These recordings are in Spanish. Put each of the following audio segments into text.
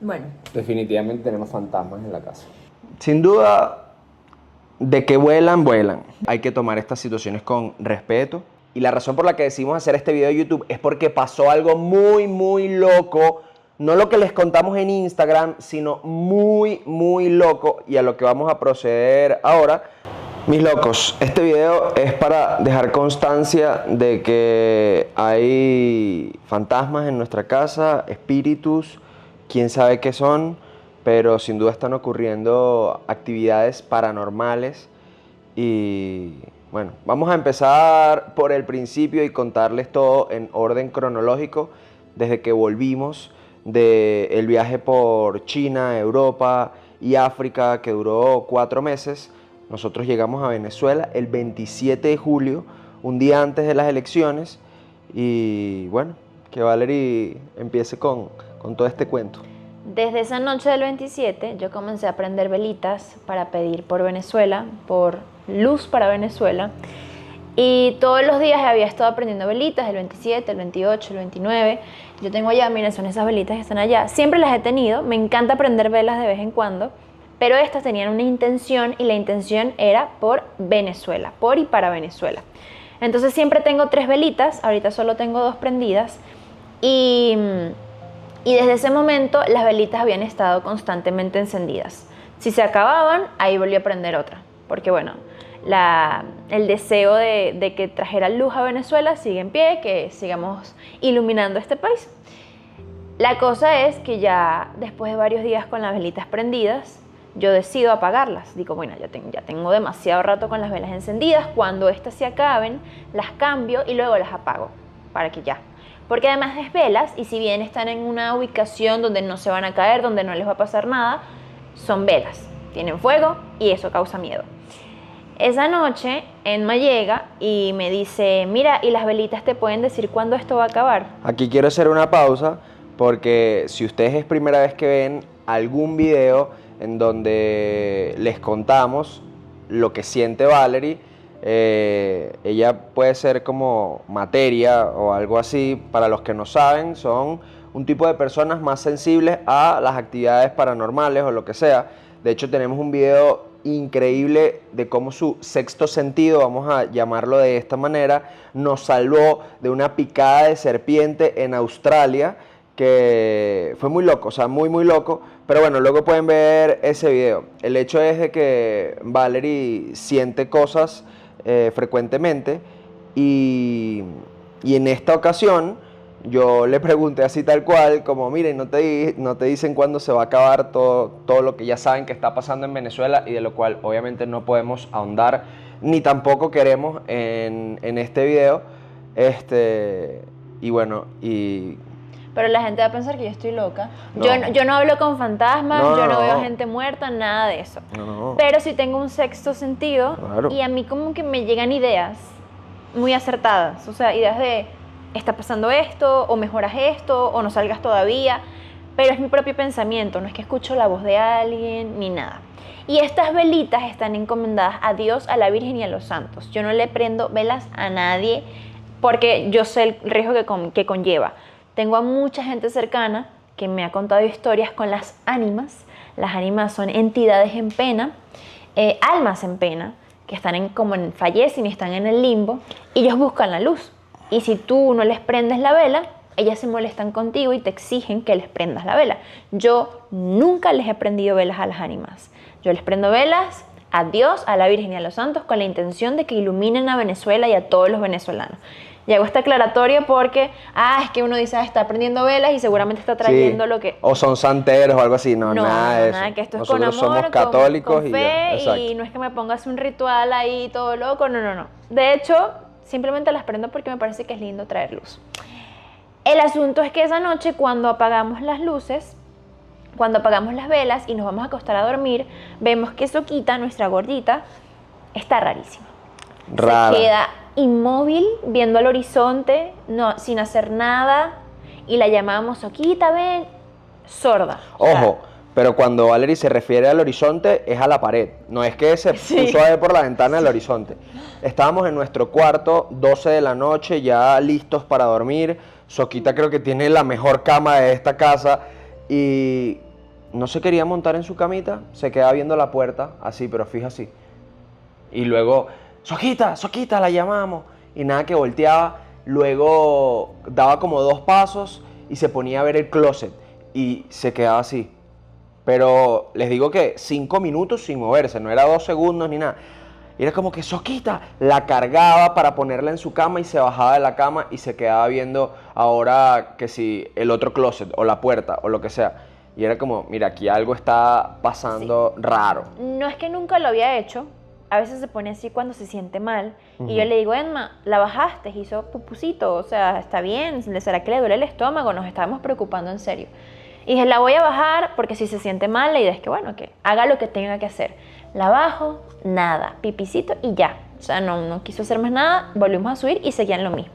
Bueno, Definitivamente tenemos fantasmas en la casa. Sin duda, de que vuelan, vuelan. Hay que tomar estas situaciones con respeto. Y la razón por la que decidimos hacer este video de YouTube es porque pasó algo muy, muy loco. No lo que les contamos en Instagram, sino muy, muy loco. Y a lo que vamos a proceder ahora. Mis locos, este video es para dejar constancia de que hay fantasmas en nuestra casa, espíritus, quién sabe qué son, pero sin duda están ocurriendo actividades paranormales. Y bueno, vamos a empezar por el principio y contarles todo en orden cronológico desde que volvimos del viaje por China, Europa y África, que duró 4 meses. Nosotros llegamos a Venezuela el 27 de julio, un día antes de las elecciones. Y bueno, que Valerie empiece con todo este cuento. desde esa noche del 27 yo comencé a prender velitas para pedir por Venezuela, por luz para Venezuela. Y todos los días había estado prendiendo velitas, el 27, el 28, el 29. Yo tengo allá, miren, son esas velitas que están allá. Siempre las he tenido, me encanta prender velas de vez en cuando. Pero estas tenían una intención y la intención era por Venezuela, por y para Venezuela. Entonces siempre tengo 3 velitas, ahorita solo tengo 2 prendidas y desde ese momento las velitas habían estado constantemente encendidas. Si se acababan, ahí volví a prender otra, porque bueno, el deseo de que trajera luz a Venezuela sigue en pie, que sigamos iluminando este país. La cosa es que ya después de varios días con las velitas prendidas, yo decido apagarlas. Digo, bueno, ya tengo demasiado rato con las velas encendidas. Cuando estas se acaben, las cambio y luego las apago para que ya. Porque además es velas y si bien están en una ubicación donde no se van a caer, donde no les va a pasar nada, son velas. Tienen fuego y eso causa miedo. Esa noche, Emma llega y me dice, mira, ¿y las velitas te pueden decir cuándo esto va a acabar? Aquí quiero hacer una pausa porque si ustedes es primera vez que ven algún video en donde les contamos lo que siente Valerie, ella puede ser como materia o algo así. Para los que no saben, son un tipo de personas más sensibles a las actividades paranormales o lo que sea. De hecho, tenemos un video increíble de cómo su sexto sentido, vamos a llamarlo de esta manera, nos salvó de una picada de serpiente en Australia, que fue muy loco, o sea, muy muy loco. Pero bueno, luego pueden ver ese video. El hecho es de que Valerie siente cosas frecuentemente y en esta ocasión yo le pregunté así tal cual, como miren, no te dicen cuándo se va a acabar todo lo que ya saben que está pasando en Venezuela y de lo cual obviamente no podemos ahondar, ni tampoco queremos en este video. Y bueno, Pero la gente va a pensar que yo estoy loca. No. Yo no hablo con fantasmas, No, yo no no. veo gente muerta, nada de eso. No. Pero sí tengo un sexto sentido Claro. y a mí como que me llegan ideas muy acertadas. O sea, ideas de, está pasando esto, o mejoras esto, o no salgas todavía. Pero es mi propio pensamiento, no es que escucho la voz de alguien ni nada. Y estas velitas están encomendadas a Dios, a la Virgen y a los santos. Yo no le prendo velas a nadie porque yo sé el riesgo que conlleva. Tengo a mucha gente cercana que me ha contado historias con las ánimas. Las ánimas son entidades en pena, almas en pena, que están fallecen y están en el limbo, y ellos buscan la luz. Y si tú no les prendes la vela, ellas se molestan contigo y te exigen que les prendas la vela. Yo nunca les he prendido velas a las ánimas. Yo les prendo velas a Dios, a la Virgen y a los santos con la intención de que iluminen a Venezuela y a todos los venezolanos. Y hago esta aclaratoria porque, es que uno dice, está prendiendo velas y seguramente está trayendo Sí. lo que... O son santeros o algo así, no, nada de eso. Nada, que esto es Nosotros con amor, somos católicos con y fe, ya. y Exacto. no es que me pongas un ritual ahí todo loco, no. De hecho, simplemente las prendo porque me parece que es lindo traer luz. El asunto es que esa noche, cuando apagamos las luces, cuando apagamos las velas y nos vamos a acostar a dormir, vemos que Soquita, nuestra gordita, está rarísima. Rara. Se queda inmóvil, viendo al horizonte, sin hacer nada, y la llamamos, Soquita, ven, sorda. Ojo, pero cuando Valerie se refiere al horizonte es a la pared, no es que se puso a ver por la ventana del horizonte. Estábamos en nuestro cuarto, 12 de la noche, ya listos para dormir. Soquita creo que tiene la mejor cama de esta casa y no se quería montar en su camita, se quedaba viendo la puerta, así, pero fija así. Y luego, Soquita, Soquita, la llamamos. Y nada que volteaba. Luego daba como 2 pasos y se ponía a ver el closet. Y se quedaba así. Pero les digo que 5 minutos sin moverse, no era 2 segundos ni nada. Era como que Soquita la cargaba para ponerla en su cama y se bajaba de la cama y se quedaba viendo ahora que si el otro closet o la puerta o lo que sea. Y era como, mira, aquí algo está pasando raro. No es que nunca lo había hecho, a veces se pone así cuando se siente mal. Y yo le digo, Emma, la bajaste, hizo pupusito, o sea, está bien, ¿será que le duele el estómago? Nos estábamos preocupando en serio. Y dije, la voy a bajar porque si se siente mal, la idea es que, bueno, que haga lo que tenga que hacer. La bajo, nada, pipicito y ya. O sea, no quiso hacer más nada, volvimos a subir y seguían lo mismo.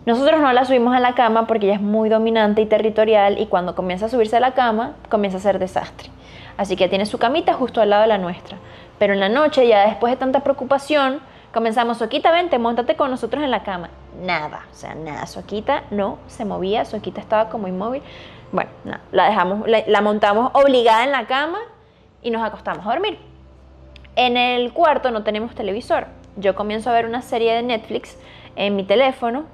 Nosotros no la subimos a la cama porque ella es muy dominante y territorial y cuando comienza a subirse a la cama, comienza a hacer desastre. Así que tiene su camita justo al lado de la nuestra. Pero en la noche, ya después de tanta preocupación, comenzamos, Soquita, vente, móntate con nosotros en la cama. Nada, o sea, nada. Soquita no se movía, Soquita estaba como inmóvil. Bueno, nada, la montamos obligada en la cama y nos acostamos a dormir. En el cuarto no tenemos televisor. Yo comienzo a ver una serie de Netflix en mi teléfono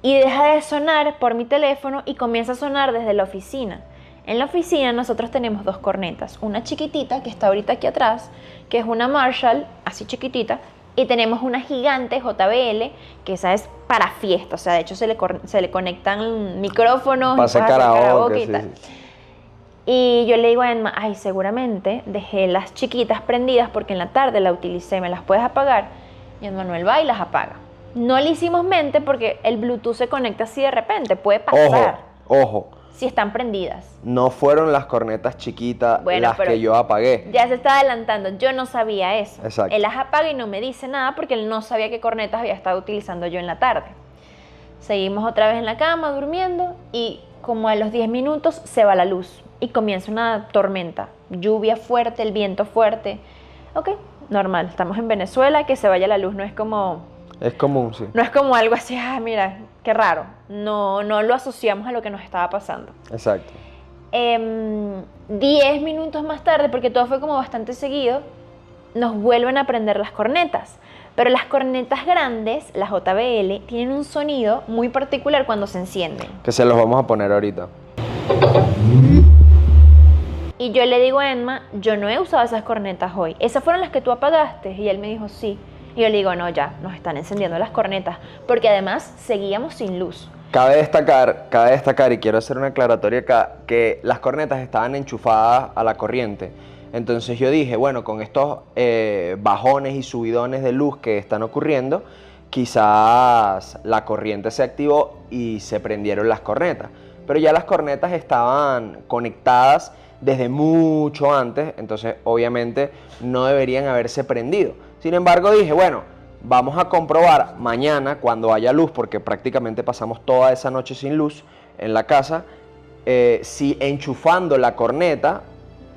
y deja de sonar por mi teléfono y comienza a sonar desde la oficina. En la oficina nosotros tenemos 2 cornetas, una chiquitita que está ahorita aquí atrás, que es una Marshall, así chiquitita, y tenemos una gigante JBL, que esa es para fiesta, o sea, de hecho se le conectan micrófonos para hacer karaoke y tal. Y yo le digo a Emma, ay, seguramente dejé las chiquitas prendidas porque en la tarde la utilicé, ¿me las puedes apagar? Y Manuel va y las apaga. No le hicimos mente porque el Bluetooth se conecta así de repente, puede pasar. Ojo. Si están prendidas. No fueron las cornetas chiquitas las que yo apagué. Ya se está adelantando, yo no sabía eso. Exacto. Él las apaga y no me dice nada porque él no sabía qué cornetas había estado utilizando yo en la tarde. Seguimos otra vez en la cama durmiendo y como a los 10 minutos se va la luz y comienza una tormenta. Lluvia fuerte, el viento fuerte. Ok, normal, estamos en Venezuela, que se vaya la luz no es como... Es común, sí. No es como algo así, mira, qué raro. No lo asociamos a lo que nos estaba pasando. Exacto. 10 minutos más tarde, porque todo fue como bastante seguido, nos vuelven a prender las cornetas. Pero las cornetas grandes, las JBL, tienen un sonido muy particular cuando se encienden. Que se los vamos a poner ahorita. Y yo le digo a Emma, yo no he usado esas cornetas hoy. ¿Esas fueron las que tú apagaste? Y él me dijo, sí. Y yo le digo, no, ya, nos están encendiendo las cornetas. Porque además seguíamos sin luz. Cabe destacar, y quiero hacer una aclaratoria acá, que las cornetas estaban enchufadas a la corriente. Entonces yo dije, bueno, con estos bajones y subidones de luz que están ocurriendo, quizás la corriente se activó y se prendieron las cornetas. Pero ya las cornetas estaban conectadas desde mucho antes, entonces obviamente no deberían haberse prendido. Sin embargo dije, bueno, vamos a comprobar mañana cuando haya luz, porque prácticamente pasamos toda esa noche sin luz en la casa, si enchufando la corneta,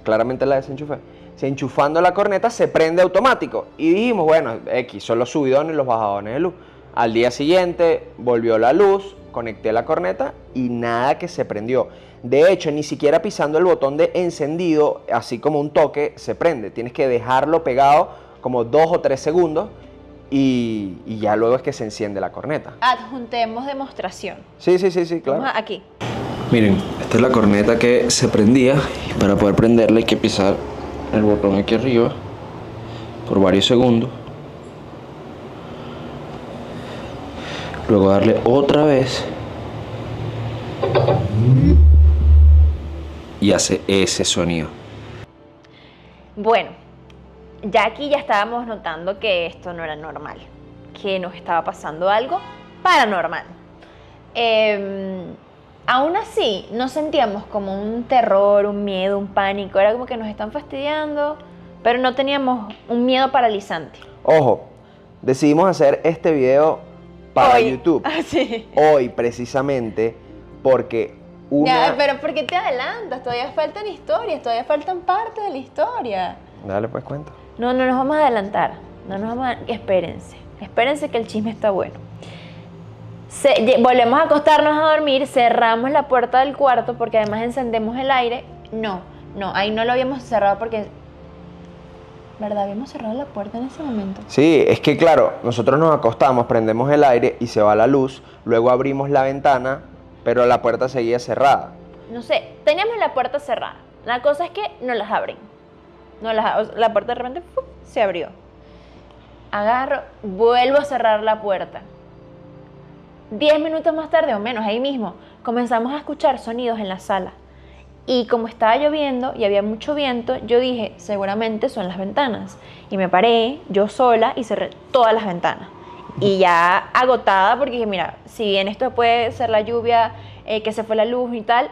claramente la desenchufé, si enchufando la corneta se prende automático. Y dijimos, bueno, son los subidones y los bajadones de luz. Al día siguiente volvió la luz, conecté la corneta y nada que se prendió. De hecho, ni siquiera pisando el botón de encendido, así como un toque, se prende. Tienes que dejarlo pegado como 2 o 3 segundos y ya luego es que se enciende la corneta. Adjuntemos demostración. Sí, claro. Vamos aquí. Miren, esta es la corneta que se prendía y para poder prenderla hay que pisar el botón aquí arriba por varios segundos. Luego darle otra vez y hace ese sonido. Bueno, ya aquí ya estábamos notando que esto no era normal, que nos estaba pasando algo paranormal. Aún así, no sentíamos como un terror, un miedo, un pánico, era como que nos están fastidiando, pero no teníamos un miedo paralizante. Ojo, decidimos hacer este video para hoy. YouTube. Sí. Hoy, precisamente, porque Ya, pero ¿por qué te adelantas? Todavía faltan historias, todavía faltan partes de la historia. Dale, pues, cuenta. No nos vamos a adelantar. Espérense que el chisme está bueno. Volvemos a acostarnos a dormir, cerramos la puerta del cuarto porque además encendemos el aire. No, No, ahí no lo habíamos cerrado porque... ¿Verdad? Habíamos cerrado la puerta en ese momento. Sí, es que claro, nosotros nos acostamos, prendemos el aire y se va la luz, luego abrimos la ventana, pero la puerta seguía cerrada. No sé, teníamos la puerta cerrada. La cosa es que no las abren. La puerta de repente ¡fum! Se abrió. Agarro, vuelvo a cerrar la puerta. 10 minutos más tarde o menos, ahí mismo, comenzamos a escuchar sonidos en la sala. Y como estaba lloviendo y había mucho viento, yo dije, seguramente son las ventanas. Y me paré yo sola y cerré todas las ventanas. Y ya agotada, porque dije, mira, si bien esto puede ser la lluvia, que se fue la luz y tal,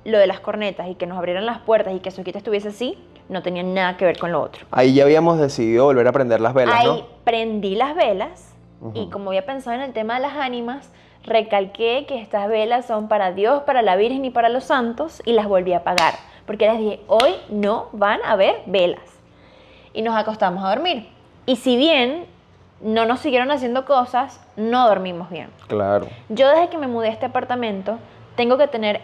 lo de las cornetas y que nos abrieran las puertas y que Soquita estuviese así, no tenía nada que ver con lo otro. Ahí ya habíamos decidido volver a prender las velas, ¿no? Ahí prendí las velas y como había pensado en el tema de las ánimas, recalqué que estas velas son para Dios, para la Virgen y para los santos y las volví a apagar. Porque les dije, hoy no van a haber velas. Y nos acostamos a dormir. Y si bien no nos siguieron haciendo cosas, no dormimos bien. Claro. Yo desde que me mudé a este apartamento, tengo que tener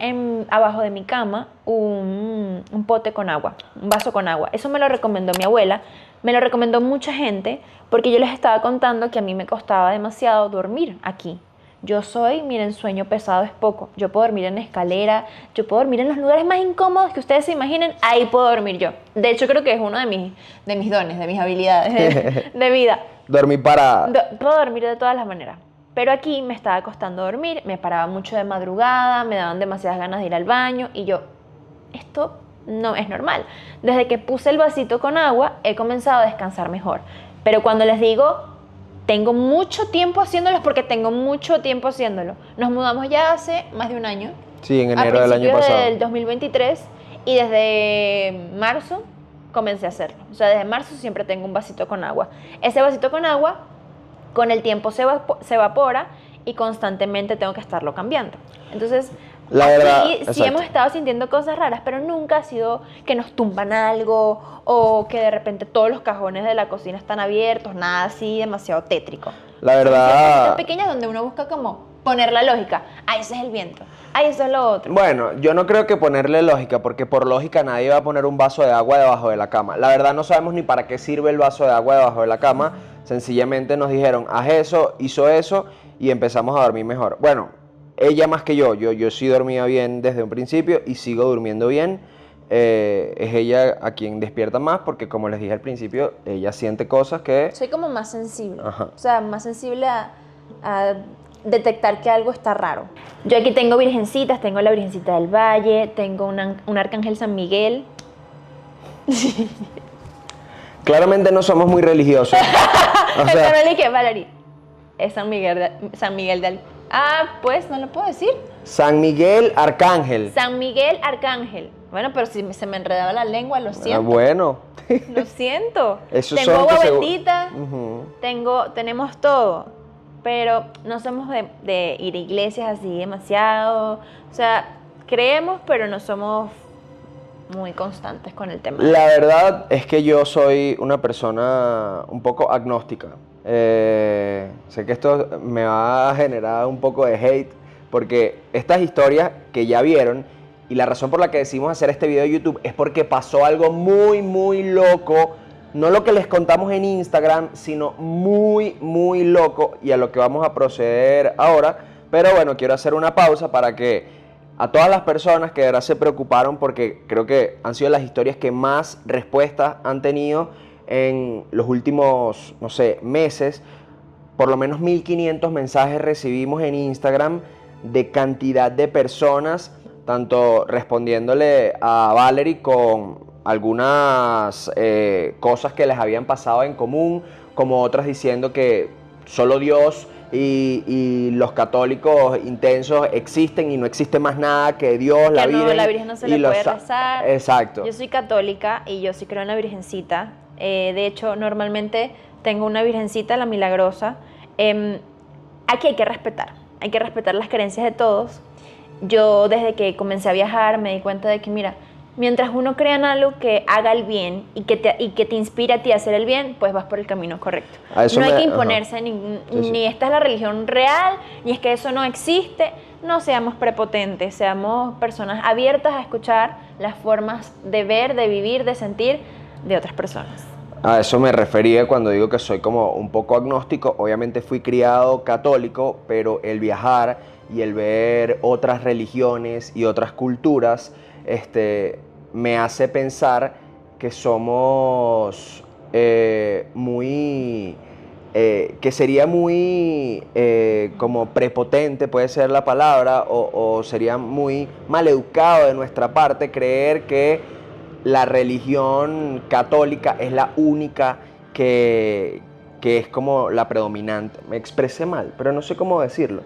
abajo de mi cama un pote con agua, un vaso con agua. Eso me lo recomendó mi abuela, me lo recomendó mucha gente, porque yo les estaba contando que a mí me costaba demasiado dormir aquí. Yo soy, miren, sueño pesado es poco. Yo puedo dormir en escalera, yo puedo dormir en los lugares más incómodos que ustedes se imaginen, ahí puedo dormir yo. De hecho, creo que es uno de mis dones, de mis habilidades de vida. Dormir para... Puedo dormir de todas las maneras. Pero aquí me estaba costando dormir, me paraba mucho de madrugada, me daban demasiadas ganas de ir al baño y yo, esto no es normal. Desde que puse el vasito con agua, he comenzado a descansar mejor. Pero cuando les digo, tengo mucho tiempo haciéndolo, es porque tengo mucho tiempo haciéndolo. Nos mudamos ya hace más de un año. Sí, en enero del año pasado. Del 2023 y desde marzo comencé a hacerlo. O sea, desde marzo siempre tengo un vasito con agua. Ese vasito con agua, con el tiempo se evapora y constantemente tengo que estarlo cambiando. Entonces, la verdad, sí exacto. hemos estado sintiendo cosas raras, pero nunca ha sido que nos tumban algo o que de repente todos los cajones de la cocina están abiertos, nada así demasiado tétrico. La Son verdad... cosas pequeñas donde uno busca como poner la lógica. Ah, ese es el viento. Ah, eso es lo otro. Bueno, yo no creo que ponerle lógica, porque por lógica nadie va a poner un vaso de agua debajo de la cama. La verdad no sabemos ni para qué sirve el vaso de agua debajo de la cama. Sencillamente nos dijeron, haz eso, hizo eso y empezamos a dormir mejor. Bueno, ella más que yo sí dormía bien desde un principio y sigo durmiendo bien. Es ella a quien despierta más porque, como les dije al principio, ella siente cosas que... Soy como más sensible. Ajá. O sea, más sensible a detectar que algo está raro. Yo aquí tengo virgencitas, tengo la Virgencita del Valle, tengo un Arcángel San Miguel. Claramente no somos muy religiosos. O sea, ¿Qué, Valerie? Es San Miguel del... Ah, pues, no lo puedo decir. San Miguel Arcángel. San Miguel Arcángel. Bueno, pero si se me enredaba la lengua, lo siento. Bueno. Lo siento. Esos Tengo son agua que bendita, Ujú. tenemos todo, pero no somos de ir a iglesias así demasiado. O sea, creemos, pero no somos muy constantes con el tema. La verdad es que yo soy una persona un poco agnóstica. Sé que esto me va a generar un poco de hate, porque estas historias que ya vieron, y la razón por la que decidimos hacer este video de YouTube es porque pasó algo muy, muy loco. No lo que les contamos en Instagram, sino muy, muy loco, y a lo que vamos a proceder ahora. Pero bueno, quiero hacer una pausa para que a todas las personas que de verdad se preocuparon, porque creo que han sido las historias que más respuestas han tenido en los últimos, no sé, meses. Por lo menos 1500 mensajes recibimos en Instagram de cantidad de personas, tanto respondiéndole a Valerie con algunas cosas que les habían pasado en común, como otras diciendo que solo Dios y los católicos intensos existen y no existe más nada que Dios, la Virgen. No, la Virgen no se le puede rezar. Exacto. Yo soy católica y yo sí creo en la Virgencita. De hecho, normalmente tengo una Virgencita, la Milagrosa. Aquí hay que respetar las creencias de todos. Yo desde que comencé a viajar me di cuenta de que, mira, mientras uno crea en algo que haga el bien y que te inspire a ti a hacer el bien, pues vas por el camino correcto. A eso No hay me- que ajá. imponerse, Sí. ni esta es la religión real, ni es que eso no existe. No seamos prepotentes, seamos personas abiertas a escuchar las formas de ver, de vivir, de sentir de otras personas. A eso me refería cuando digo que soy como un poco agnóstico. Obviamente fui criado católico, pero el viajar y el ver otras religiones y otras culturas, me hace pensar que somos que sería muy como prepotente, puede ser la palabra, o sería muy maleducado de nuestra parte creer que la religión católica es la única que es como la predominante. Me expresé mal, pero no sé cómo decirlo.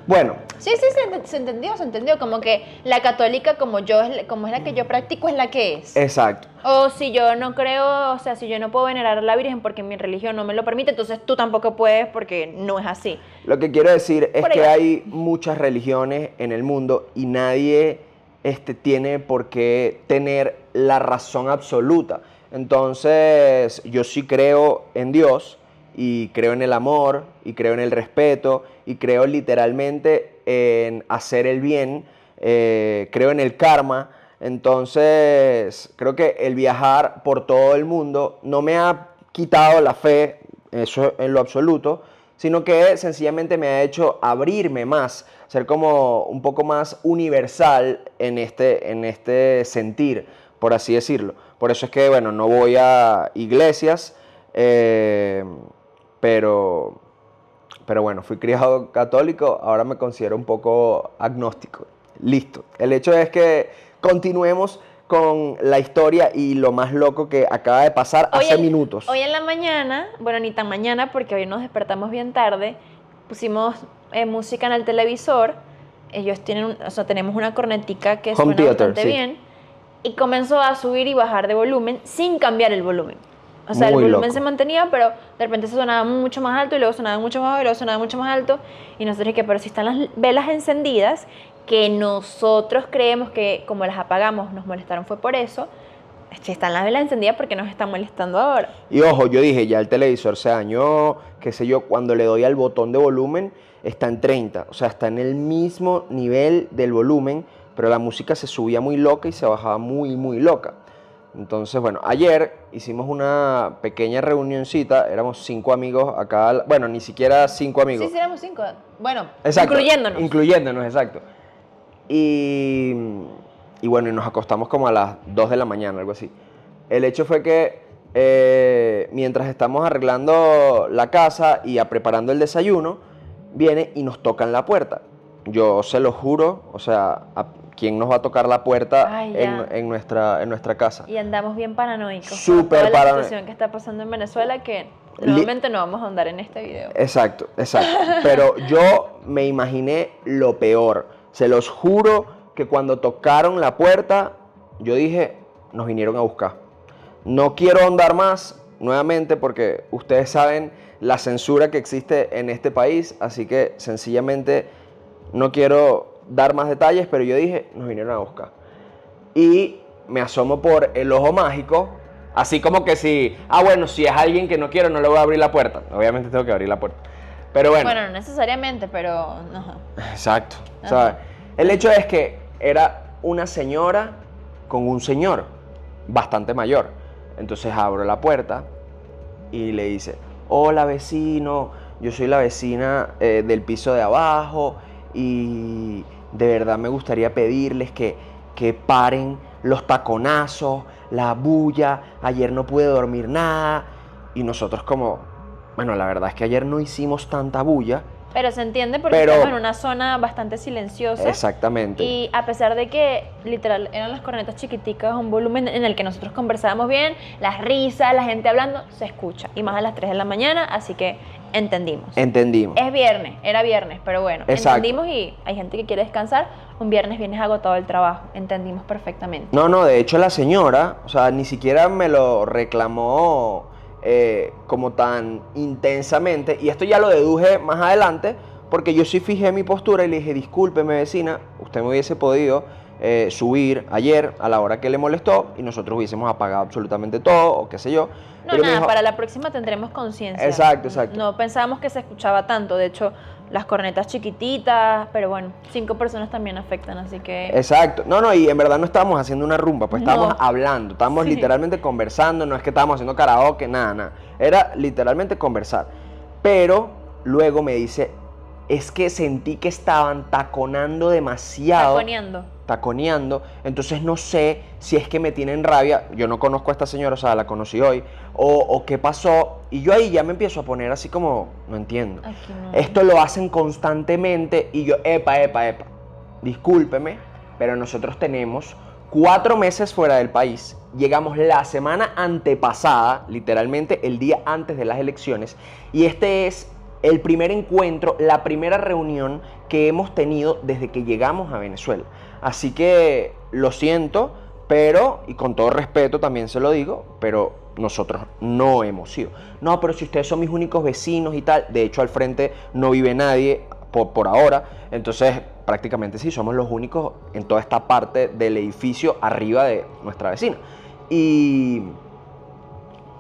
Bueno, Sí, sí, se entendió. Como que la católica, como es la que yo practico, es la que es. exacto. O si yo no creo, o sea, si yo no puedo venerar a la Virgen porque mi religión no me lo permite, entonces tú tampoco puedes porque no es así. Lo que quiero decir es Por ahí que va. hay muchas religiones en el mundo y nadie tiene por qué tener la razón absoluta. Entonces, yo sí creo en Dios y creo en el amor y creo en el respeto y creo literalmente en hacer el bien, creo en el karma. Entonces, creo que el viajar por todo el mundo no me ha quitado la fe, eso en lo absoluto, sino que sencillamente me ha hecho abrirme más, ser como un poco más universal en este sentir, por así decirlo. Por eso es que, bueno, no voy a iglesias, pero, pero bueno, fui criado católico, ahora me considero un poco agnóstico. Listo. El hecho es que continuemos con la historia y lo más loco que acaba de pasar hace minutos. Hoy en la mañana, bueno, ni tan mañana porque hoy nos despertamos bien tarde, pusimos música en el televisor. Ellos tienen, o sea, tenemos una cornetica que Home suena theater, bastante sí. bien y comenzó a subir y bajar de volumen sin cambiar el volumen. O sea, Muy el volumen loco. se mantenía, pero de repente se sonaba mucho más alto y luego sonaba mucho más bajo y luego sonaba mucho más alto. Y nosotros dije, pero si están las velas encendidas, que nosotros creemos que como las apagamos nos molestaron fue por eso. Si están las velas encendidas, ¿por qué nos están molestando ahora? Y ojo, yo dije, ya el televisor se dañó, qué sé yo, cuando le doy al botón de volumen está en 30, o sea, está en el mismo nivel del volumen, pero la música se subía muy loca y se bajaba muy, muy loca. Entonces, bueno, ayer hicimos una pequeña reunioncita, éramos 5 amigos acá, bueno, ni siquiera 5 amigos. Sí, sí, éramos 5. Bueno, Exacto, incluyéndonos. Incluyéndonos, exacto. Y bueno, y nos acostamos como a las 2 de la mañana, algo así. El hecho fue que mientras estamos arreglando la casa y preparando el desayuno, viene y nos tocan la puerta. Yo se lo juro, o sea, ¿quién nos va a tocar la puerta Ay, ya. en nuestra casa? Y andamos bien paranoicos. Súper por toda la paranoicos. situación que está pasando en Venezuela, que nuevamente no vamos a ahondar en este video. Exacto, exacto. Pero yo me imaginé lo peor. Se los juro que cuando tocaron la puerta, yo dije, nos vinieron a buscar. No quiero ahondar más nuevamente porque ustedes saben la censura que existe en este país, así que sencillamente no quiero dar más detalles, pero yo dije, nos vinieron a buscar. Y me asomo por el ojo mágico, así como que si, bueno, si es alguien que no quiero, no le voy a abrir la puerta. Obviamente tengo que abrir la puerta. Pero bueno. Bueno, no necesariamente, pero... Ajá. Exacto. Ajá. ¿Sabes? El hecho es que era una señora con un señor bastante mayor. Entonces abro la puerta y le dice, hola vecino, yo soy la vecina del piso de abajo y de verdad me gustaría pedirles que paren los taconazos, la bulla, ayer no pude dormir nada. Y nosotros como, bueno, la verdad es que ayer no hicimos tanta bulla. Pero se entiende porque Pero- estamos en una zona bastante silenciosa. Exactamente. Y a pesar de que literal eran las cornetas chiquiticas, un volumen en el que nosotros conversábamos bien, las risas, la gente hablando, se escucha. Y más a las 3 de la mañana, así que entendimos. Entendimos. Es viernes, era viernes, pero bueno, Exacto. entendimos y hay gente que quiere descansar. Un viernes vienes agotado del trabajo, entendimos perfectamente. No, de hecho la señora, o sea, ni siquiera me lo reclamó como tan intensamente, y esto ya lo deduje más adelante, porque yo sí fijé mi postura y le dije, discúlpeme vecina, usted me hubiese podido subir ayer a la hora que le molestó y nosotros hubiésemos apagado absolutamente todo o qué sé yo. No, Pero me nada, dijo, para la próxima tendremos conciencia. Exacto, exacto. No pensábamos que se escuchaba tanto, de hecho, las cornetas chiquititas, pero bueno, 5 personas también afectan, así que... Exacto. No, y en verdad no estábamos haciendo una rumba, pues estábamos No. hablando, estábamos Sí. literalmente conversando, no es que estábamos haciendo karaoke, nada. Era literalmente conversar. Pero luego me dice, es que sentí que estaban taconando demasiado. Taconeando, entonces no sé si es que me tienen rabia, yo no conozco a esta señora, o sea, la conocí hoy, o qué pasó, y yo ahí ya me empiezo a poner así como, no entiendo. Aquí no. Esto lo hacen constantemente y yo, epa, discúlpeme, pero nosotros tenemos 4 meses fuera del país, llegamos la semana antepasada, literalmente el día antes de las elecciones, y este es el primer encuentro, la primera reunión que hemos tenido desde que llegamos a Venezuela. Así que lo siento, pero, y con todo respeto también se lo digo, pero nosotros no hemos ido. No, pero si ustedes son mis únicos vecinos y tal, de hecho al frente no vive nadie por ahora, entonces prácticamente sí, somos los únicos en toda esta parte del edificio arriba de nuestra vecina. Y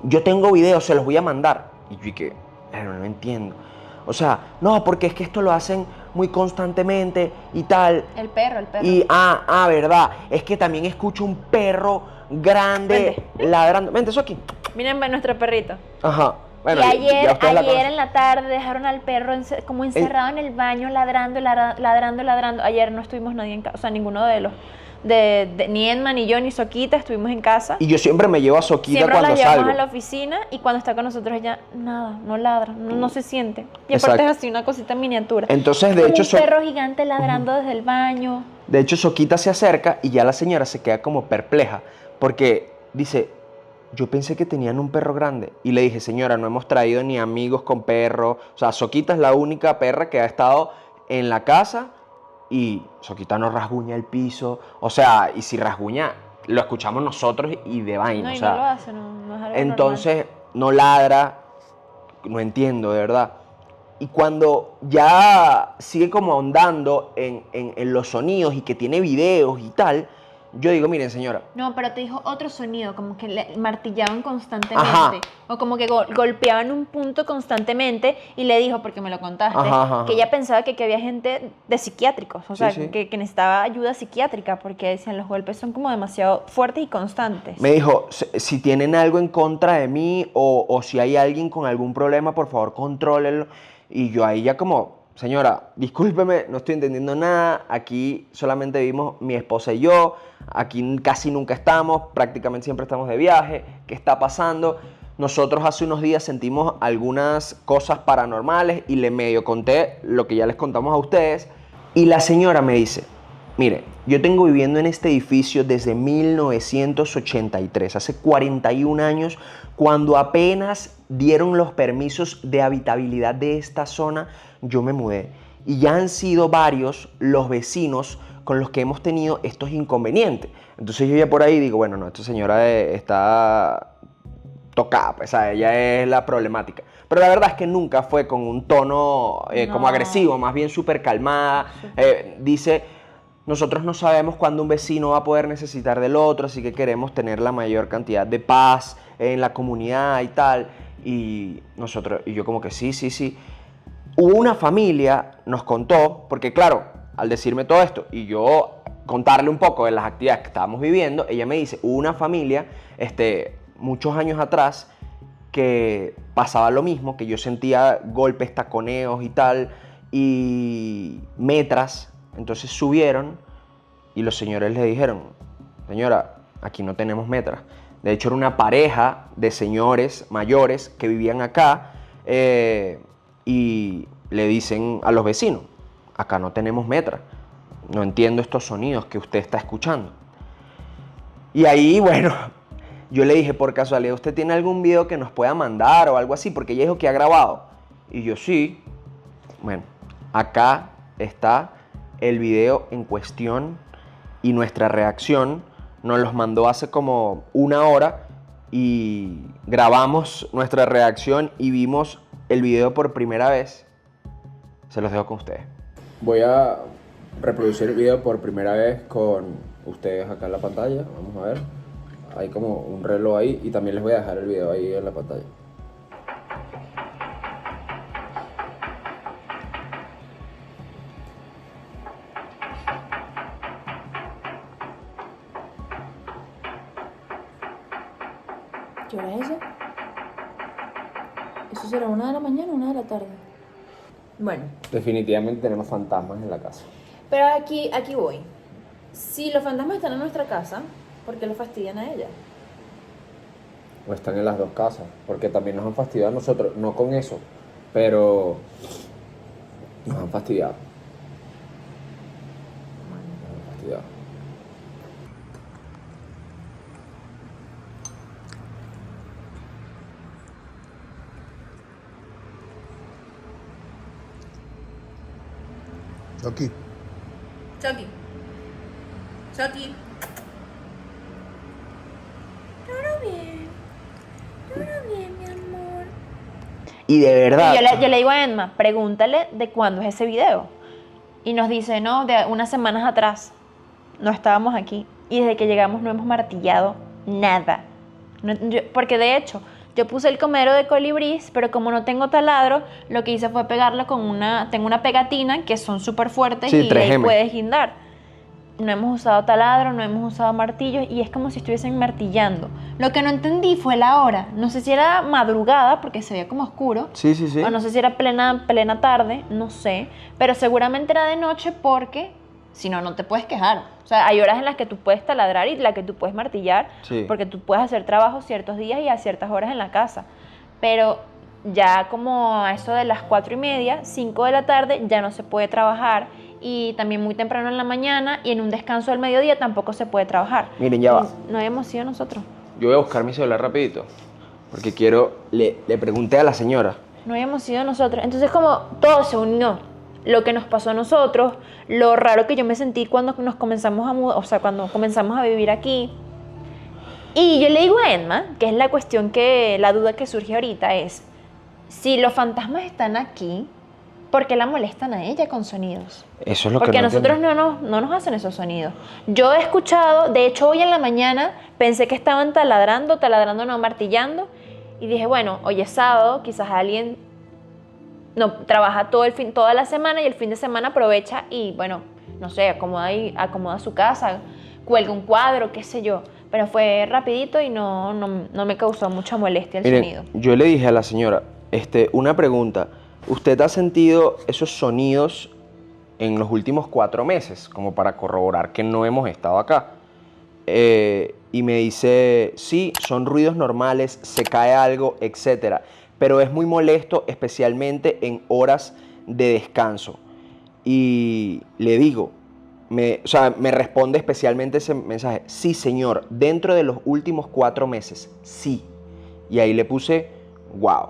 yo tengo videos, se los voy a mandar. Y yo dije, no entiendo. O sea, no, porque es que esto lo hacen muy constantemente y tal. El perro. Y, verdad, es que también escucho un perro grande ladrando. Vente, eso aquí. Miren nuestro perrito. Ajá. Bueno, y ayer ustedes la conocen. en la tarde dejaron al perro como encerrado en el baño, ladrando. Ayer no estuvimos nadie en casa, o sea, ninguno de los... ni Edma, ni yo, ni Soquita estuvimos en casa. Y yo siempre me llevo a Soquita Siempre cuando la llevamos salgo. a la oficina y cuando está con nosotros ella nada, no ladra, no se siente. Y Exacto. aparte es así una cosita miniatura. Entonces, de Como hecho, un perro gigante ladrando desde el baño. De hecho, Soquita se acerca y ya la señora se queda como perpleja porque dice, yo pensé que tenían un perro grande. Y le dije, señora, no hemos traído ni amigos con perro. O sea, Soquita es la única perra que ha estado en la casa y Soquita no rasguña el piso. O sea, y si rasguña, lo escuchamos nosotros y de vaina. No, o y sea, no lo hace, no es algo entonces, no ladra, no entiendo, de verdad. Y cuando ya sigue como ahondando en los sonidos y que tiene videos y tal, yo digo, miren señora. No, pero te dijo otro sonido, como que le martillaban constantemente. Ajá. O como que golpeaban un punto constantemente y le dijo, porque me lo contaste, Ajá. que ella pensaba que había gente de psiquiátricos, o sea, Sí. que necesitaba ayuda psiquiátrica, porque decían los golpes son como demasiado fuertes y constantes. Me dijo, si tienen algo en contra de mí o si hay alguien con algún problema, por favor, contrólenlo. Y yo ahí ya como, señora, discúlpeme, no estoy entendiendo nada. Aquí solamente vivimos mi esposa y yo. Aquí casi nunca estamos, prácticamente siempre estamos de viaje. ¿Qué está pasando? Nosotros hace unos días sentimos algunas cosas paranormales y le medio conté lo que ya les contamos a ustedes. Y la señora me dice, mire, yo tengo viviendo en este edificio desde 1983, hace 41 años, cuando apenas dieron los permisos de habitabilidad de esta zona, yo me mudé. Y ya han sido varios los vecinos con los que hemos tenido estos inconvenientes. Entonces yo ya por ahí digo, bueno, no, esta señora está tocada, pues, ¿sabes? Ella es la problemática. Pero la verdad es que nunca fue con un tono como No. agresivo, más bien súper calmada. Dice, nosotros no sabemos cuándo un vecino va a poder necesitar del otro, así que queremos tener la mayor cantidad de paz en la comunidad y tal. Y yo como que sí. Hubo una familia, nos contó, porque claro, al decirme todo esto y yo contarle un poco de las actividades que estábamos viviendo, ella me dice, hubo una familia, muchos años atrás, que pasaba lo mismo, que yo sentía golpes, taconeos y tal, y metras. Entonces subieron y los señores le dijeron, señora, aquí no tenemos metras. De hecho, era una pareja de señores mayores que vivían acá y le dicen a los vecinos, acá no tenemos metras. No entiendo estos sonidos que usted está escuchando. Y ahí, bueno, yo le dije, por casualidad, ¿usted tiene algún video que nos pueda mandar o algo así? Porque ella dijo que ha grabado. Y yo, sí. Bueno, acá está el video en cuestión y nuestra reacción. Nos los mandó hace como 1 hora y grabamos nuestra reacción y vimos el video por primera vez. Se los dejo con ustedes. Voy a reproducir el video por primera vez con ustedes acá en la pantalla. Vamos a ver. Hay como un reloj ahí y también les voy a dejar el video ahí en la pantalla. ¿Qué hora es eso? ¿Eso será 1 de la mañana o 1 de la tarde? Bueno, Definitivamente tenemos fantasmas en la casa. pero aquí voy. Si los fantasmas están en nuestra casa, ¿por qué le fastidian a ella? O están en las dos casas, porque también nos han fastidiado a nosotros, no con eso, pero nos han fastidiado. Nos han fastidiado. Chucky, Chucky. Chucky. Todo bien, mi amor. Y de verdad, Y yo le digo a Emma, pregúntale de cuándo es ese video. Y nos dice, no, de unas semanas atrás. No estábamos aquí. Y desde que llegamos no hemos martillado nada. Porque de hecho, yo puse el comedero de colibrís, pero como no tengo taladro, lo que hice fue pegarlo con tengo una pegatina que son súper fuertes Sí, y ahí 3M. puedes guindar. No hemos usado taladro, no hemos usado martillos y es como si estuviesen martillando. Lo que no entendí fue la hora. No sé si era madrugada porque se veía como oscuro. sí, sí, sí. O no sé si era plena tarde, no sé. Pero seguramente era de noche porque si no, no te puedes quejar. O sea, hay horas en las que tú puedes taladrar y las que tú puedes martillar. Sí. Porque tú puedes hacer trabajo ciertos días y a ciertas horas en la casa. Pero ya como a eso de las 4:30, 5 de la tarde, ya no se puede trabajar. Y también muy temprano en la mañana y en un descanso del mediodía tampoco se puede trabajar. Miren, ya va. No habíamos sido nosotros. Yo voy a buscar mi celular rapidito, porque le pregunté a la señora. No habíamos sido nosotros. Entonces como todo se unió. Lo que nos pasó a nosotros, lo raro que yo me sentí cuando nos comenzamos a mudar, o sea, cuando comenzamos a vivir aquí. Y yo le digo a Emma, que es la duda que surge ahorita es, si los fantasmas están aquí, ¿por qué la molestan a ella con sonidos? Eso es lo que Porque a no nosotros entiendo. no nos hacen esos sonidos. Yo he escuchado, de hecho hoy en la mañana pensé que estaban taladrando no martillando. Y dije, bueno, hoy es sábado, quizás alguien no trabaja toda la semana y el fin de semana aprovecha y bueno, no sé, acomoda su casa, cuelga un cuadro, qué sé yo. Pero fue rapidito y no me causó mucha molestia el Miren, sonido. yo le dije a la señora, una pregunta. ¿Usted ha sentido esos sonidos en los últimos 4 meses? Como para corroborar que no hemos estado acá. Y me dice, sí, son ruidos normales, se cae algo, etc. Pero es muy molesto, especialmente en horas de descanso. Y le digo, me responde especialmente ese mensaje, sí, señor, dentro de los últimos 4 meses, sí. Y ahí le puse, wow,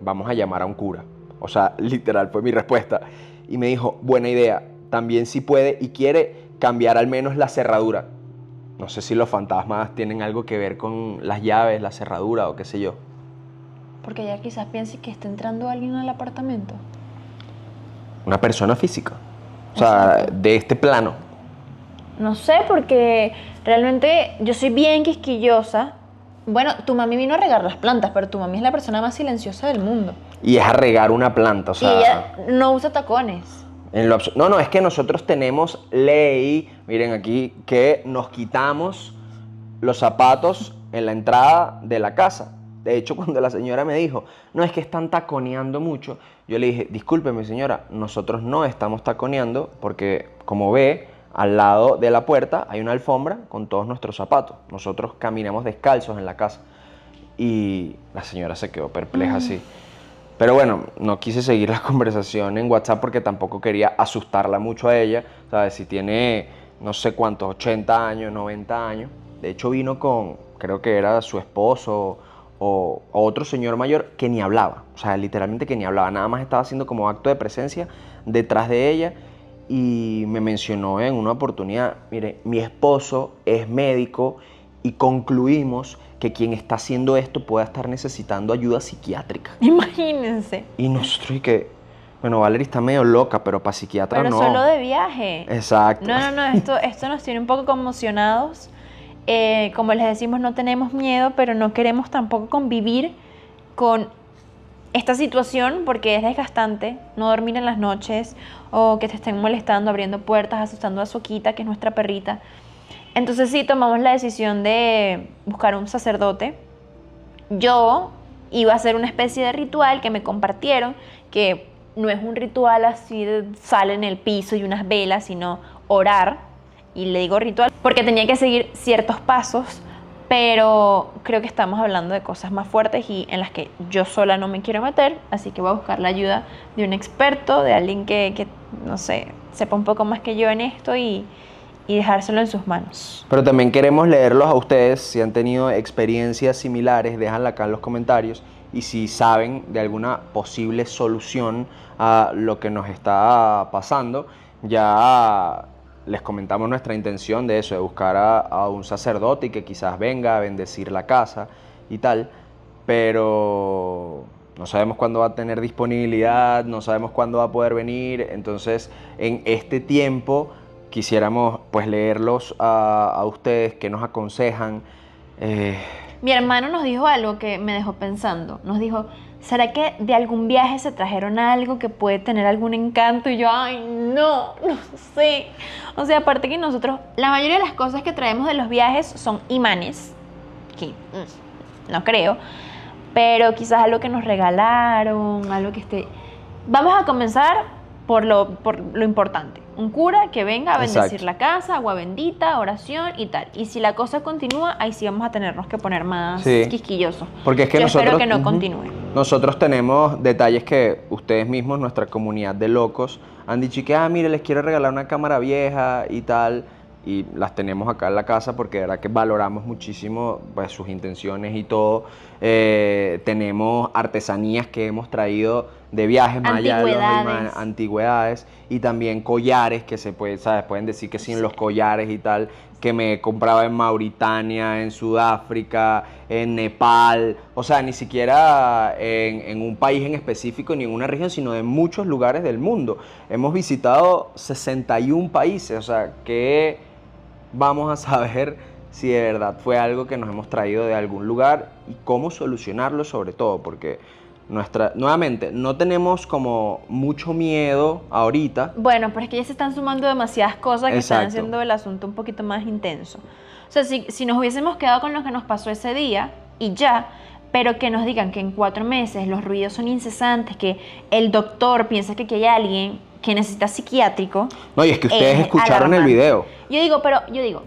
vamos a llamar a un cura. O sea, literal fue mi respuesta. Y me dijo, buena idea, también si puede y quiere cambiar al menos la cerradura. No sé si los fantasmas tienen algo que ver con las llaves, la cerradura o qué sé yo. Porque ella quizás piense que está entrando alguien al apartamento. Una persona física. O sea, Exacto. de este plano. No sé, porque realmente yo soy bien quisquillosa. Bueno, tu mami vino a regar las plantas, pero tu mami es la persona más silenciosa del mundo. Y es a regar una planta, o Y sea... ella no usa tacones. No, es que nosotros tenemos ley, miren aquí, que nos quitamos los zapatos en la entrada de la casa. De hecho, cuando la señora me dijo, no, es que están taconeando mucho, yo le dije, discúlpeme señora, nosotros no estamos taconeando porque, como ve, al lado de la puerta hay una alfombra con todos nuestros zapatos. Nosotros caminamos descalzos en la casa. Y la señora se quedó perpleja así. Pero bueno, no quise seguir la conversación en WhatsApp porque tampoco quería asustarla mucho a ella. ¿Sabes? Si tiene no sé cuántos, 80 años, 90 años. De hecho vino con, creo que era su esposo o otro señor mayor que ni hablaba. O sea, literalmente que ni hablaba. Nada más estaba haciendo como acto de presencia detrás de ella. Y me mencionó en una oportunidad, mire, mi esposo es médico y concluimos que quien está haciendo esto pueda estar necesitando ayuda psiquiátrica. Imagínense. Y nosotros, y que, Bueno, Valerie está medio loca, pero para psiquiatra Pero no. solo de viaje. Exacto. No, esto nos tiene un poco conmocionados. Como les decimos, no tenemos miedo, pero no queremos tampoco convivir con esta situación porque es desgastante no dormir en las noches o que te estén molestando, abriendo puertas, asustando a Soquita, que es nuestra perrita. Entonces sí, tomamos la decisión de buscar un sacerdote. Yo iba a hacer una especie de ritual que me compartieron, que no es un ritual así de sal en el piso y unas velas, sino orar. Y le digo ritual porque tenía que seguir ciertos pasos, pero creo que estamos hablando de cosas más fuertes y en las que yo sola no me quiero meter, así que voy a buscar la ayuda de un experto, de alguien que no sé, sepa un poco más que yo en esto y dejárselo en sus manos. Pero también queremos leerlos a ustedes. Si han tenido experiencias similares, déjanla acá en los comentarios. Y si saben de alguna posible solución a lo que nos está pasando, ya les comentamos nuestra intención de eso, de buscar a un sacerdote y que quizás venga a bendecir la casa y tal. Pero no sabemos cuándo va a tener disponibilidad, no sabemos cuándo va a poder venir. Entonces, en este tiempo quisiéramos pues leerlos a ustedes, que nos aconsejan. Mi hermano nos dijo algo que me dejó pensando. Nos dijo, ¿será que de algún viaje se trajeron algo que puede tener algún encanto? Y yo, ay, no sé. O sea, aparte que nosotros, la mayoría de las cosas que traemos de los viajes son imanes, que no creo, pero quizás algo que nos regalaron, algo que esté... Vamos a comenzar por lo importante. Un cura que venga a bendecir Exacto. la casa, agua bendita, oración y tal. Y si la cosa continúa, ahí sí vamos a tenernos que poner más Sí. quisquillosos. Porque es que yo nosotros, espero que no ujú, continúe. nosotros tenemos detalles que ustedes mismos, nuestra comunidad de locos, han dicho que, mire, les quiero regalar una cámara vieja y tal, y las tenemos acá en la casa porque de verdad que valoramos muchísimo pues, sus intenciones y todo. Tenemos artesanías que hemos traído de viajes más allá de los antigüedades, y también collares que se puede, ¿sabes? Pueden decir que sin los collares y tal, que me compraba en Mauritania, en Sudáfrica, en Nepal, o sea, ni siquiera en un país en específico ni en una región, sino de muchos lugares del mundo. Hemos visitado 61 países, o sea, que vamos a saber si de verdad fue algo que nos hemos traído de algún lugar y cómo solucionarlo sobre todo, porque nuevamente, no tenemos como mucho miedo ahorita. Bueno, pero es que ya se están sumando demasiadas cosas que están Exacto. haciendo el asunto un poquito más intenso. O sea, si nos hubiésemos quedado con lo que nos pasó ese día y ya, pero que nos digan que en 4 meses los ruidos son incesantes, que el doctor piensa que aquí hay alguien que necesita psiquiátrico. No, y es que ustedes es escucharon el alarmante. video. Yo digo,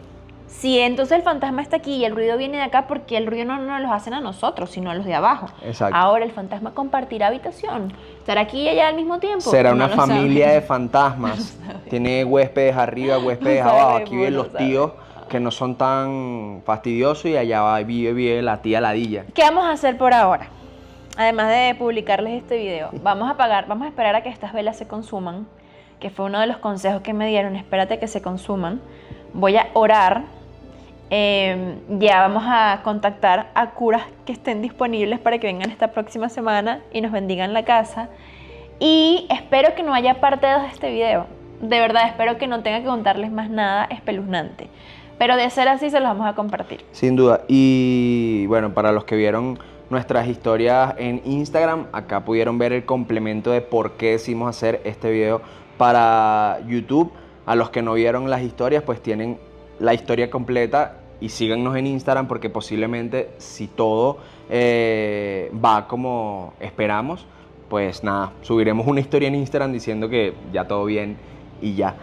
si entonces el fantasma está aquí y el ruido viene de acá, porque el ruido no los hacen a nosotros, sino a los de abajo. Exacto. Ahora el fantasma compartirá habitación. ¿Estará aquí y allá al mismo tiempo? Será No una lo familia de sabemos. fantasmas. Tiene huéspedes arriba, huéspedes No abajo. sabemos, Aquí viven no los tíos que no son tan fastidiosos y allá vive la tía ladilla. ¿Qué vamos a hacer por ahora? Además de publicarles este video, vamos a esperar a que estas velas se consuman, que fue uno de los consejos que me dieron. Espérate que se consuman. Voy a orar. Ya vamos a contactar a curas que estén disponibles para que vengan esta próxima semana y nos bendigan la casa. Y espero que no haya parte 2 de este video. De verdad, espero que no tenga que contarles más nada espeluznante. Pero de ser así, se los vamos a compartir. Sin duda. Y bueno, para los que vieron nuestras historias en Instagram, acá pudieron ver el complemento de por qué decidimos hacer este video para YouTube. A los que no vieron las historias, pues tienen la historia completa, y síganos en Instagram porque posiblemente, si todo va como esperamos, pues nada, subiremos una historia en Instagram diciendo que ya todo bien y ya.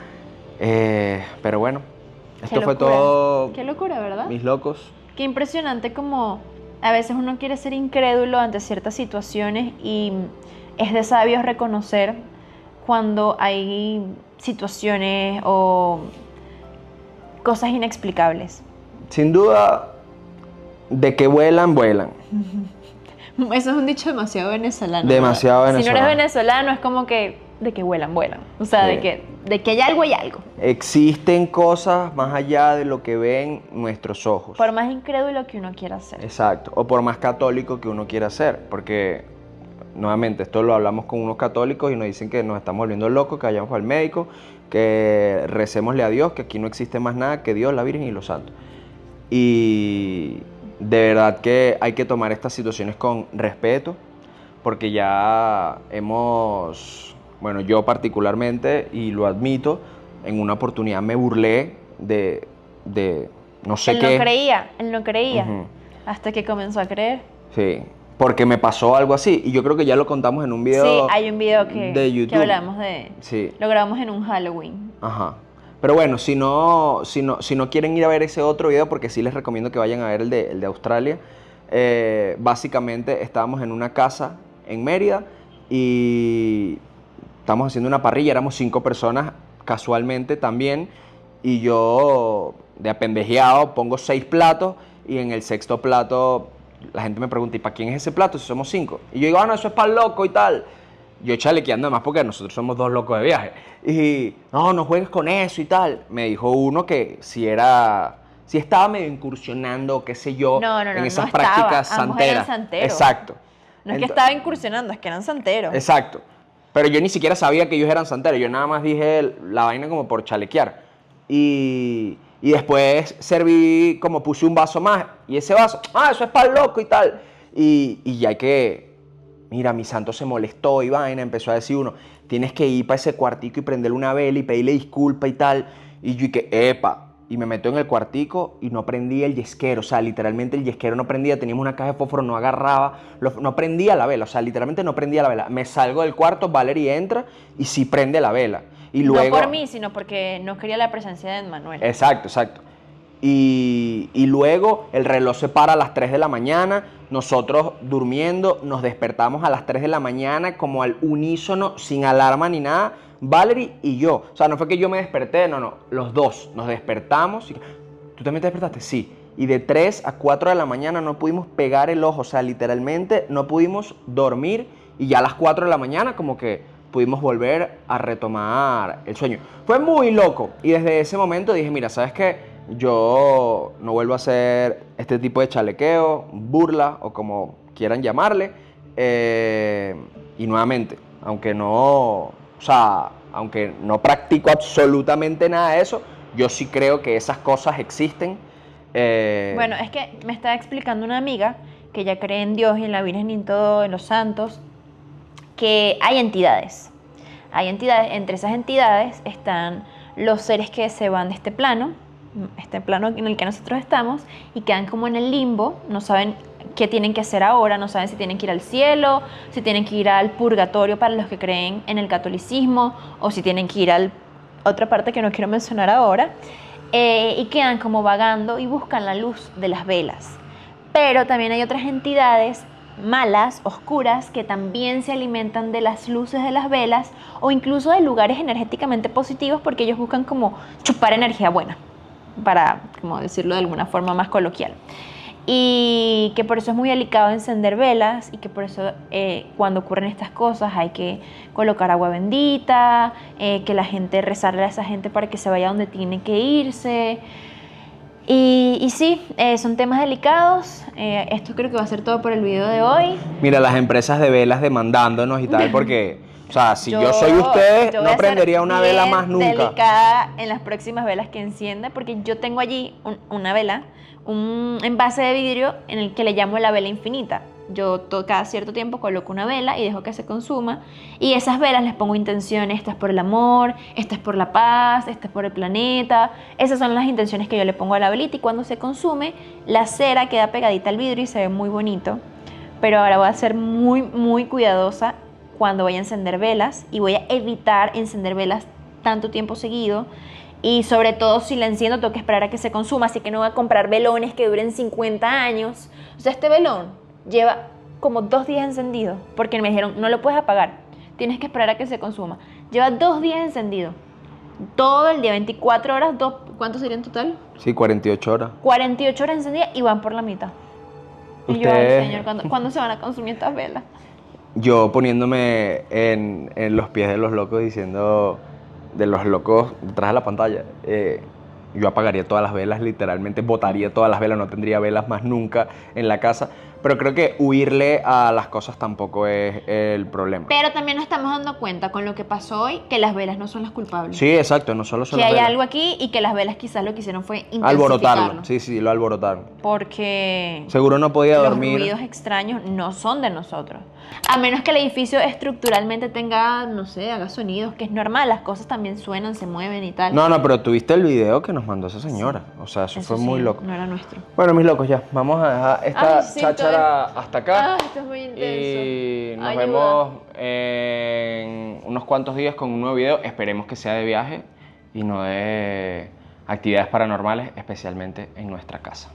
Pero bueno, esto fue todo. Qué locura, ¿verdad? Mis locos. Qué impresionante como a veces uno quiere ser incrédulo ante ciertas situaciones y es de sabios reconocer cuando hay situaciones o cosas inexplicables. Sin duda, de que vuelan, vuelan. Eso es un dicho demasiado venezolano. Demasiado ¿verdad? Si no eres venezolano. venezolano es como que de que vuelan, vuelan. O sea, Sí. de que hay algo, hay algo. Existen cosas más allá de lo que ven nuestros ojos. Por más incrédulo que uno quiera ser. Exacto. O por más católico que uno quiera ser. Porque nuevamente, esto lo hablamos con unos católicos y nos dicen que nos estamos volviendo locos, que vayamos al médico, que recémosle a Dios, que aquí no existe más nada que Dios, la Virgen y los santos. Y de verdad que hay que tomar estas situaciones con respeto, porque ya hemos, bueno, yo particularmente, y lo admito, en una oportunidad me burlé de no sé qué. Él no creía, Ujú. hasta que comenzó a creer. Sí, porque me pasó algo así, y yo creo que ya lo contamos en un video Sí, hay un video de YouTube. que hablamos de... Sí. Lo grabamos en un Halloween. Ajá. Pero bueno, si no quieren ir a ver ese otro video, porque sí les recomiendo que vayan a ver el de Australia. Básicamente estábamos en una casa en Mérida y estamos haciendo una parrilla, éramos 5 personas casualmente también, y yo de apendejeado pongo 6 platos y en el 6.º plato la gente me pregunta, ¿y para quién es ese plato si somos 5? Y yo digo, no, eso es para el loco y tal. Yo chalequeando además porque nosotros somos 2 locos de viaje. Y no juegues con eso y tal. Me dijo uno que si estaba medio incursionando, qué sé yo, No, en esas no prácticas estaba. Ambos eran santeras. santeros. Exacto. No es que estaba incursionando, es que eran santeros. Exacto. Pero yo ni siquiera sabía que ellos eran santeros. Yo nada más dije la vaina como por chalequear. Y después serví, como puse un vaso más. Y ese vaso, eso es para el loco y tal. Y ya que... Mira, mi santo se molestó y vaina, empezó a decir uno, tienes que ir para ese cuartico y prenderle una vela y pedirle disculpa y tal. Y yo que, epa, y me meto en el cuartico y no prendía el yesquero, o sea, literalmente el yesquero no prendía, teníamos una caja de fósforo, no agarraba, no prendía la vela, o sea, literalmente no prendía la vela. Me salgo del cuarto, Valerie entra y sí prende la vela. Y luego... No por mí, sino porque no quería la presencia de Manuel. Exacto. Y luego el reloj se para a las 3 de la mañana, nosotros durmiendo, nos despertamos a las 3 de la mañana como al unísono, sin alarma ni nada, Valerie y yo. O sea, no fue que yo me desperté, no, los dos nos despertamos. ¿Tú también te despertaste? Sí. Y de 3 a 4 de la mañana no pudimos pegar el ojo, o sea, literalmente no pudimos dormir, y ya a las 4 de la mañana como que pudimos volver a retomar el sueño. Fue muy loco, y desde ese momento dije, mira, ¿sabes qué? Yo no vuelvo a hacer este tipo de chalequeo, burla o como quieran llamarle. Y nuevamente, aunque no practico absolutamente nada de eso, yo sí creo que esas cosas existen. Bueno, es que me estaba explicando una amiga que ella cree en Dios y en la Virgen y en todo, en los santos, que hay entidades. Hay entidades, entre esas entidades están los seres que se van de este plano en el que nosotros estamos, y quedan como en el limbo, no saben qué tienen que hacer ahora, no saben si tienen que ir al cielo, si tienen que ir al purgatorio para los que creen en el catolicismo, o si tienen que ir a otra parte que no quiero mencionar ahora, y quedan como vagando y buscan la luz de las velas. Pero también hay otras entidades malas, oscuras, que también se alimentan de las luces de las velas, o incluso de lugares energéticamente positivos, porque ellos buscan como chupar energía buena, para como decirlo de alguna forma más coloquial. Y que por eso es muy delicado encender velas, y que por eso cuando ocurren estas cosas hay que colocar agua bendita, que la gente rezarle a esa gente para que se vaya donde tiene que irse. Y sí, son temas delicados. Esto creo que va a ser todo por el video de hoy. Mira, las empresas de velas demandándonos y tal, porque, o sea, si yo soy ustedes, no prendería una vela más nunca. Delicada en las próximas velas que encienda, porque yo tengo allí una vela, un envase de vidrio en el que le llamo la vela infinita. Yo cada cierto tiempo coloco una vela y dejo que se consuma, y esas velas les pongo intenciones: esta es por el amor, esta es por la paz, esta es por el planeta. Esas son las intenciones que yo le pongo a la velita, y cuando se consume, la cera queda pegadita al vidrio y se ve muy bonito. Pero ahora voy a ser muy, muy cuidadosa cuando voy a encender velas, y voy a evitar encender velas tanto tiempo seguido. Y sobre todo, si la enciendo, tengo que esperar a que se consuma, así que no voy a comprar velones que duren 50 años. O sea, este velón lleva como 2 días encendido, porque me dijeron, no lo puedes apagar, tienes que esperar a que se consuma. Lleva 2 días encendido, todo el día, 24 horas, ¿cuánto sería en total? Sí, 48 horas. 48 horas encendidas, y van por la mitad. Y yo, ay, señor, ¿cuándo se van a consumir estas velas? Yo poniéndome en los pies de los locos, diciendo, de los locos detrás de la pantalla, yo apagaría todas las velas, literalmente botaría todas las velas, no tendría velas más nunca en la casa. pero creo que huirle a las cosas tampoco es el problema. Pero también nos estamos dando cuenta con lo que pasó hoy que las velas no son las culpables. Sí, exacto, no solo son Que las hay velas. algo aquí y que las velas quizás lo que hicieron fue Alborotarlo, intensificarlo. sí, lo alborotaron. Porque Seguro no podía los dormir. ruidos extraños no son de nosotros. A menos que el edificio estructuralmente tenga, no sé, haga sonidos, que es normal, las cosas también suenan, se mueven y tal. No, pero tuviste el video que nos mandó esa señora. O sea, eso fue sí, muy loco. No era nuestro. Bueno, mis locos, ya. Vamos a dejar esta Ay, sí, cháchara hasta acá. Esto es muy intenso. Y nos Ayuda. vemos en unos cuantos días con un nuevo video. Esperemos que sea de viaje y no de actividades paranormales, especialmente en nuestra casa.